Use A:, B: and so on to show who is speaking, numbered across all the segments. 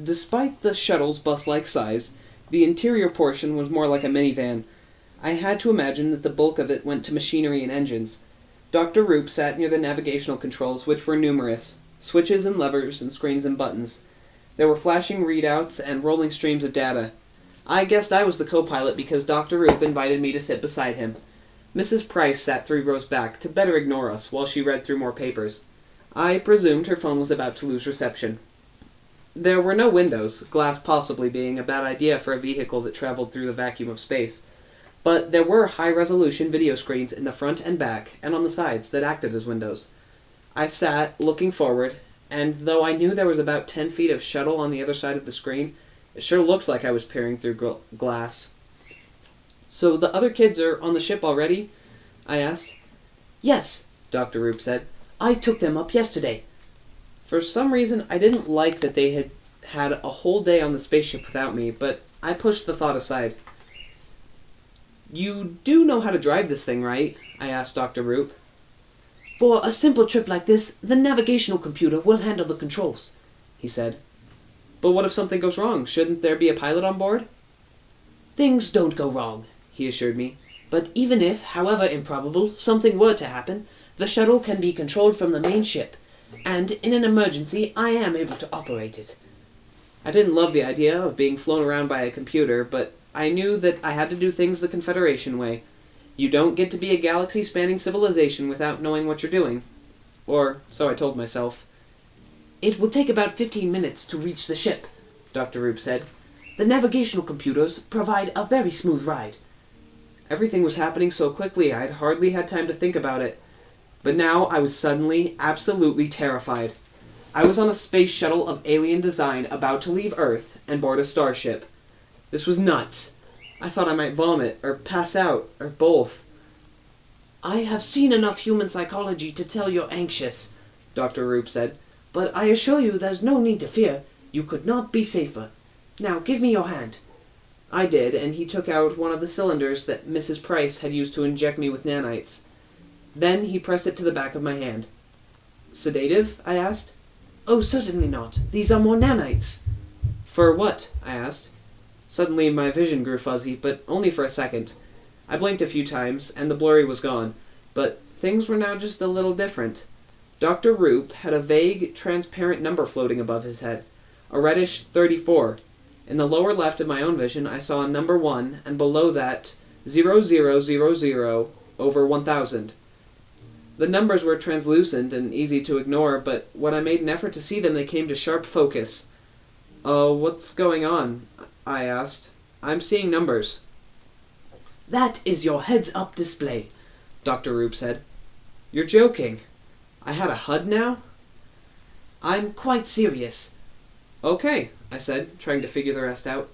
A: Despite the shuttle's bus-like size, the interior portion was more like a minivan. I had to imagine that the bulk of it went to machinery and engines. Dr. Roop sat near the navigational controls, which were numerous. Switches and levers and screens and buttons. There were flashing readouts and rolling streams of data. I guessed I was the co-pilot because Dr. Roop invited me to sit beside him. Mrs. Price sat 3 rows back to better ignore us while she read through more papers. I presumed her phone was about to lose reception. There were no windows, glass possibly being a bad idea for a vehicle that traveled through the vacuum of space. But there were high-resolution video screens in the front and back and on the sides that acted as windows. I sat, looking forward, and though I knew there was about 10 feet of shuttle on the other side of the screen, it sure looked like I was peering through glass. "So the other kids are on the ship already?" I asked.
B: "Yes," Dr. Roop said. "I took them up yesterday."
A: For some reason, I didn't like that they had had a whole day on the spaceship without me, but I pushed the thought aside. "You do know how to drive this thing, right?" I asked Dr. Roop.
B: "For a simple trip like this, the navigational computer will handle the controls," he said.
A: "But what if something goes wrong? Shouldn't there be a pilot on board?"
B: "Things don't go wrong," he assured me. "But even if, however improbable, something were to happen, the shuttle can be controlled from the main ship, and in an emergency, I am able to operate it."
A: I didn't love the idea of being flown around by a computer, but I knew that I had to do things the Confederation way. You don't get to be a galaxy-spanning civilization without knowing what you're doing. Or so I told myself.
B: "It will take about 15 minutes to reach the ship," Dr. Roop said. "The navigational computers provide a very smooth ride."
A: Everything was happening so quickly I'd hardly had time to think about it. But now I was suddenly, absolutely terrified. I was on a space shuttle of alien design about to leave Earth and board a starship. This was nuts. I thought I might vomit, or pass out, or both.
B: "I have seen enough human psychology to tell you're anxious," Dr. Roop said. "But I assure you there's no need to fear. You could not be safer. Now give me your hand."
A: I did, and he took out one of the cylinders that Mrs. Price had used to inject me with nanites. Then he pressed it to the back of my hand. "Sedative?" I asked.
B: "Oh, certainly not. These are more nanites."
A: "For what?" I asked. Suddenly my vision grew fuzzy, but only for a second. I blinked a few times, and the blurry was gone, but things were now just a little different. Dr. Roop had a vague, transparent number floating above his head, a reddish 34. In the lower left of my own vision, I saw a number 1, and below that, 0000 over 1000. The numbers were translucent and easy to ignore, but when I made an effort to see them, they came to sharp focus. What's going on?" I asked. "I'm seeing numbers."
B: "That is your heads-up display,"
A: Dr. Roop said. "You're joking. I had a HUD now?"
B: "I'm quite serious."
A: "Okay," I said, trying to figure the rest out.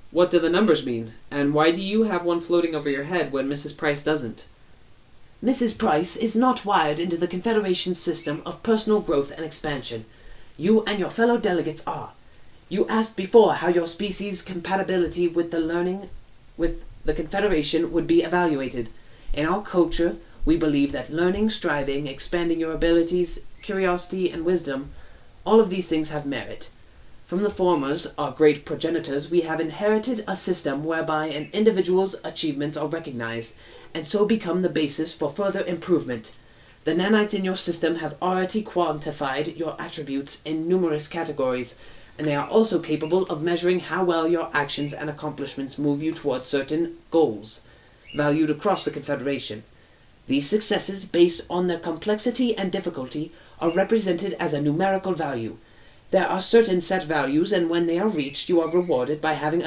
A: "What do the numbers mean? And why do you have one floating over your head when Mrs. Price doesn't?"
B: "Mrs. Price is not wired into the Confederation's system of personal growth and expansion. You and your fellow delegates are. You asked before how your species' compatibility with the Confederation would be evaluated. In our culture, we believe that learning, striving, expanding your abilities, curiosity, and wisdom, all of these things have merit. From the formers, our great progenitors, we have inherited a system whereby an individual's achievements are recognized, and so become the basis for further improvement. The nanites in your system have already quantified your attributes in numerous categories, and they are also capable of measuring how well your actions and accomplishments move you towards certain goals, valued across the Confederation. These successes, based on their complexity and difficulty, are represented as a numerical value. There are certain set values, and when they are reached, you are rewarded by having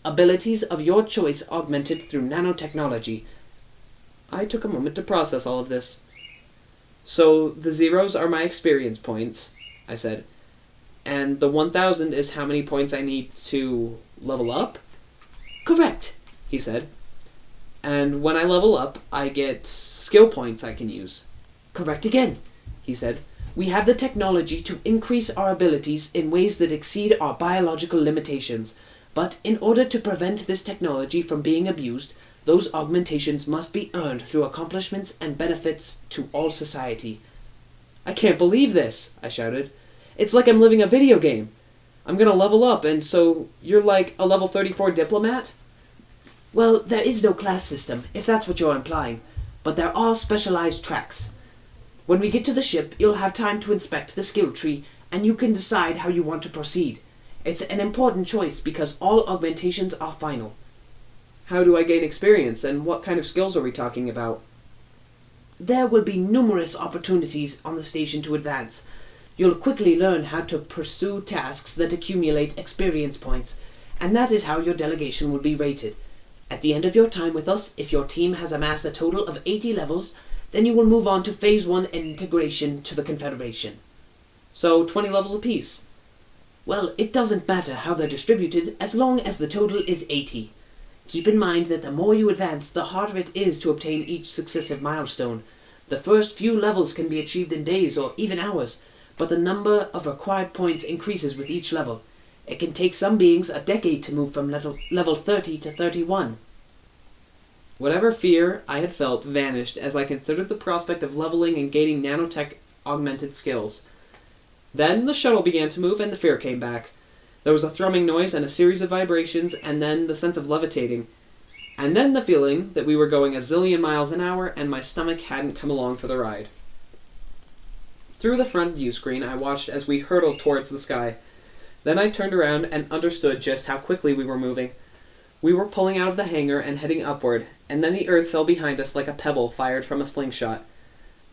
B: abilities of your choice augmented through nanotechnology." I took a moment to process all of this. "So the zeros are my experience points," I said. "And the 1000 is how many points I need to level up?" "Correct,"
A: he said. "And when I level up, I get skill points I can use."
B: "Correct again," he said. "We have the technology to increase our abilities in ways that exceed our biological limitations, but in order to prevent this technology from being abused, those augmentations must be earned through accomplishments and benefits to all society."
A: "I can't believe this!" I shouted. "It's like I'm living a video game." I'm gonna level up, and so you're like a level 34 diplomat?
B: Well, there is no class system, if that's what you're implying, but there are specialized tracks. When we get to the ship, you'll have time to inspect the skill tree, and you can decide how you want to proceed. It's an important choice because all augmentations are final.
A: How do I gain experience, and what kind of skills are we talking about?
B: There will be numerous opportunities on the station to advance. You'll quickly learn how to pursue tasks that accumulate experience points, and that is how your delegation will be rated. At the end of your time with us, if your team has amassed a total of 80 levels, then you will move on to Phase 1 integration to the Confederation.
A: So 20 levels apiece.
B: Well, it doesn't matter how they're distributed as long as the total is 80. Keep in mind that the more you advance, the harder it is to obtain each successive milestone. The first few levels can be achieved in days or even hours, but the number of required points increases with each level. It can take some beings a decade to move from level 30 to 31.
A: Whatever fear I had felt vanished as I considered the prospect of leveling and gaining nanotech augmented skills. Then the shuttle began to move and the fear came back. There was a thrumming noise and a series of vibrations, and then the sense of levitating. And then the feeling that we were going a zillion miles an hour and my stomach hadn't come along for the ride. Through the front view screen, I watched as we hurtled towards the sky. Then I turned around and understood just how quickly we were moving. We were pulling out of the hangar and heading upward, and then the Earth fell behind us like a pebble fired from a slingshot.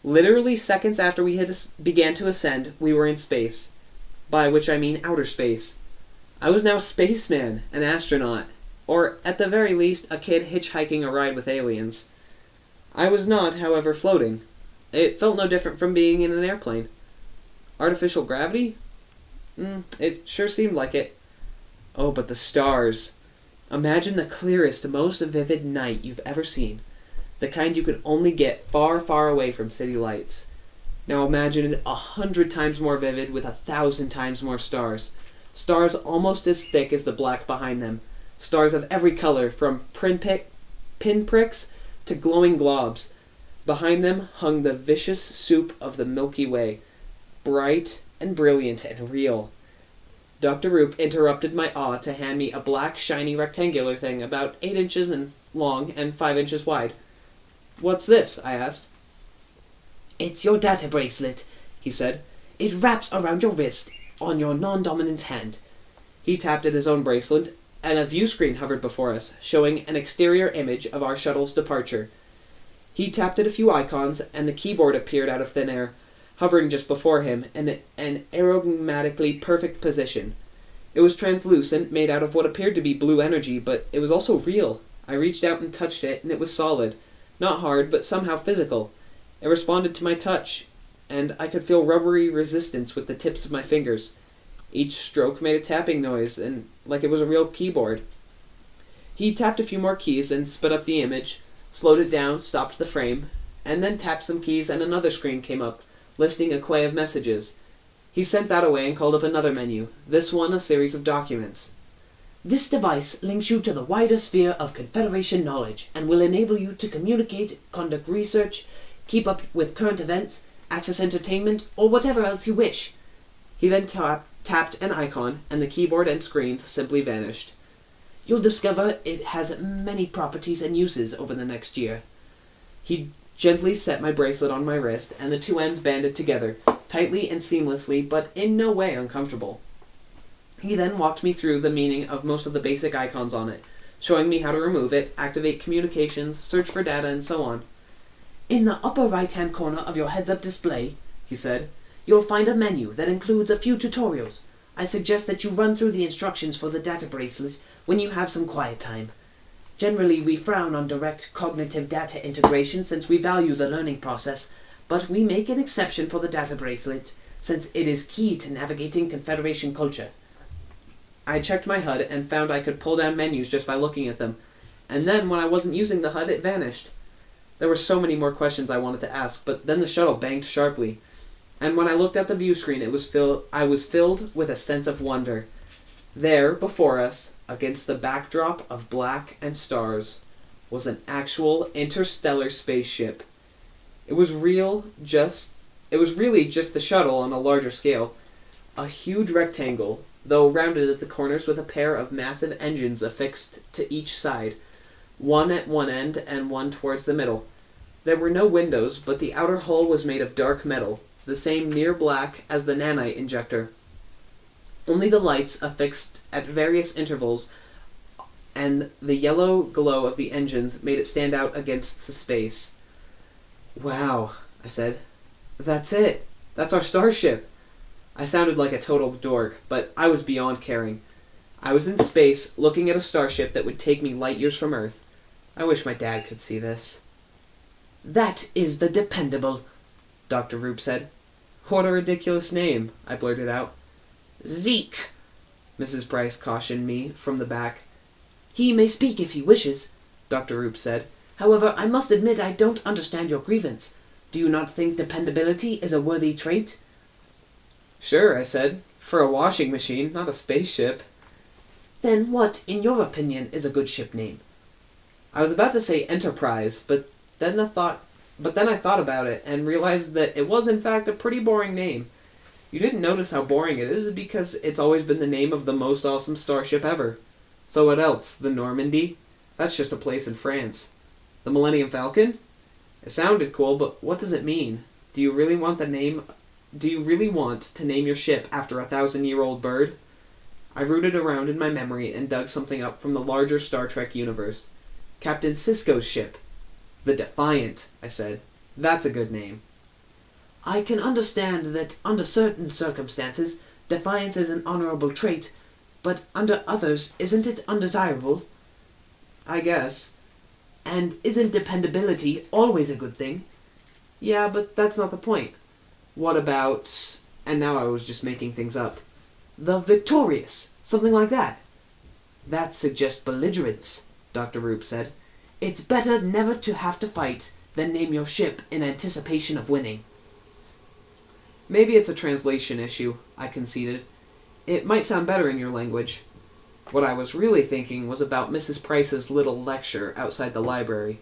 A: Literally seconds after we began to ascend, we were in space. By which I mean outer space. I was now a spaceman, an astronaut, or at the very least, a kid hitchhiking a ride with aliens. I was not, however, floating. It felt no different from being in an airplane. Artificial gravity? It sure seemed like it. Oh, but the stars. Imagine the clearest, most vivid night you've ever seen. The kind you could only get far, far away from city lights. Now imagine it 100 times more vivid with 1,000 times more stars. Stars almost as thick as the black behind them. Stars of every color, from pinpricks to glowing globs. Behind them hung the vicious soup of the Milky Way, bright and brilliant and real. Dr. Roop interrupted my awe to hand me a black, shiny rectangular thing about 8 inches long and 5 inches wide. "What's this?" I asked.
B: "It's your data bracelet," he said. "It wraps around your wrist on your non-dominant hand."
A: He tapped at his own bracelet, and a view screen hovered before us, showing an exterior image of our shuttle's departure. He tapped at a few icons, and the keyboard appeared out of thin air, hovering just before him in an aerodynamically perfect position. It was translucent, made out of what appeared to be blue energy, but it was also real. I reached out and touched it, and it was solid. Not hard, but somehow physical. It responded to my touch, and I could feel rubbery resistance with the tips of my fingers. Each stroke made a tapping noise, and like it was a real keyboard. He tapped a few more keys and sped up the image, slowed it down, stopped the frame, and then tapped some keys and another screen came up, listing a queue of messages. He sent that away and called up another menu, this one a series of documents.
B: "This device links you to the wider sphere of Confederation knowledge and will enable you to communicate, conduct research, keep up with current events, access entertainment, or whatever else you wish."
A: He then tapped an icon, and the keyboard and screens simply vanished.
B: "You'll discover it has many properties and uses over the next year."
A: He gently set my bracelet on my wrist, and the two ends banded together, tightly and seamlessly, but in no way uncomfortable. He then walked me through the meaning of most of the basic icons on it, showing me how to remove it, activate communications, search for data, and so on.
B: "In the upper right-hand corner of your heads-up display," he said, "you'll find a menu that includes a few tutorials. I suggest that you run through the instructions for the data bracelet when you have some quiet time. Generally, we frown on direct cognitive data integration since we value the learning process, but we make an exception for the data bracelet since it is key to navigating Confederation culture." I checked my HUD and found I could pull down menus just by looking at them, and then when I wasn't using the HUD, it vanished. There were so many more questions I wanted to ask, but then the shuttle banged sharply, and when I looked at the view screen, I was filled with a sense of wonder. There, before us, against the backdrop of black and stars, was an actual interstellar spaceship. It was really just the shuttle on a larger scale. A huge rectangle,
A: though rounded at the corners with a pair of massive engines affixed to each side, one at one end and one towards the middle. There were no windows, but the outer hull was made of dark metal, the same near black as the nanite injector. Only the lights affixed at various intervals and the yellow glow of the engines made it stand out against the space. "Wow," I said. "That's it. That's our starship." I sounded like a total dork, but I was beyond caring. I was in space, looking at a starship that would take me light years from Earth. I wish my dad could see this.
B: "That is the Dependable,"
A: Dr. Roop said. "What a ridiculous name," I blurted out.
B: "Zeke,"
A: Mrs. Price cautioned me from the back.
B: "He may speak if he wishes,"
A: Dr. Roop said.
B: "However, I must admit I don't understand your grievance. Do you not think dependability is a worthy trait?"
A: "Sure," I said. "For a washing machine, not a spaceship."
B: "Then what, in your opinion, is a good ship name?"
A: I was about to say Enterprise, but then I thought about it and realized that it was in fact a pretty boring name. You didn't notice how boring it is because it's always been the name of the most awesome starship ever. So what else? The Normandy? That's just a place in France. The Millennium Falcon? It sounded cool, but what does it mean? Do you really want to name your ship after a 1,000-year-old bird? I rooted around in my memory and dug something up from the larger Star Trek universe. Captain Sisko's ship. The Defiant, I said. That's a good name.
B: "I can understand that under certain circumstances, defiance is an honorable trait, but under others, isn't it undesirable?"
A: "I guess."
B: "And isn't dependability always a good thing?"
A: "Yeah, but that's not the point. What about..." And now I was just making things up.
B: "The Victorious," something like that.
A: "That suggests belligerence," Dr. Roop said.
B: "It's better never to have to fight than name your ship in anticipation of winning."
A: "Maybe it's a translation issue," I conceded. "It might sound better in your language." What I was really thinking was about Mrs. Price's little lecture outside the library.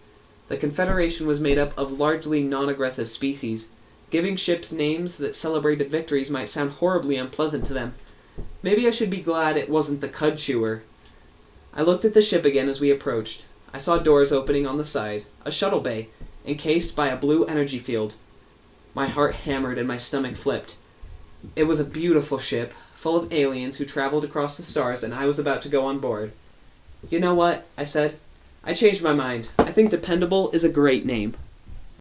A: The Confederation was made up of largely non-aggressive species. Giving ships names that celebrated victories might sound horribly unpleasant to them. Maybe I should be glad it wasn't the Cud Chewer. I looked at the ship again as we approached. I saw doors opening on the side, a shuttle bay, encased by a blue energy field. My heart hammered and my stomach flipped. It was a beautiful ship, full of aliens who traveled across the stars, and I was about to go on board. "You know what?" I said. "I changed my mind. I think Dependable is a great name."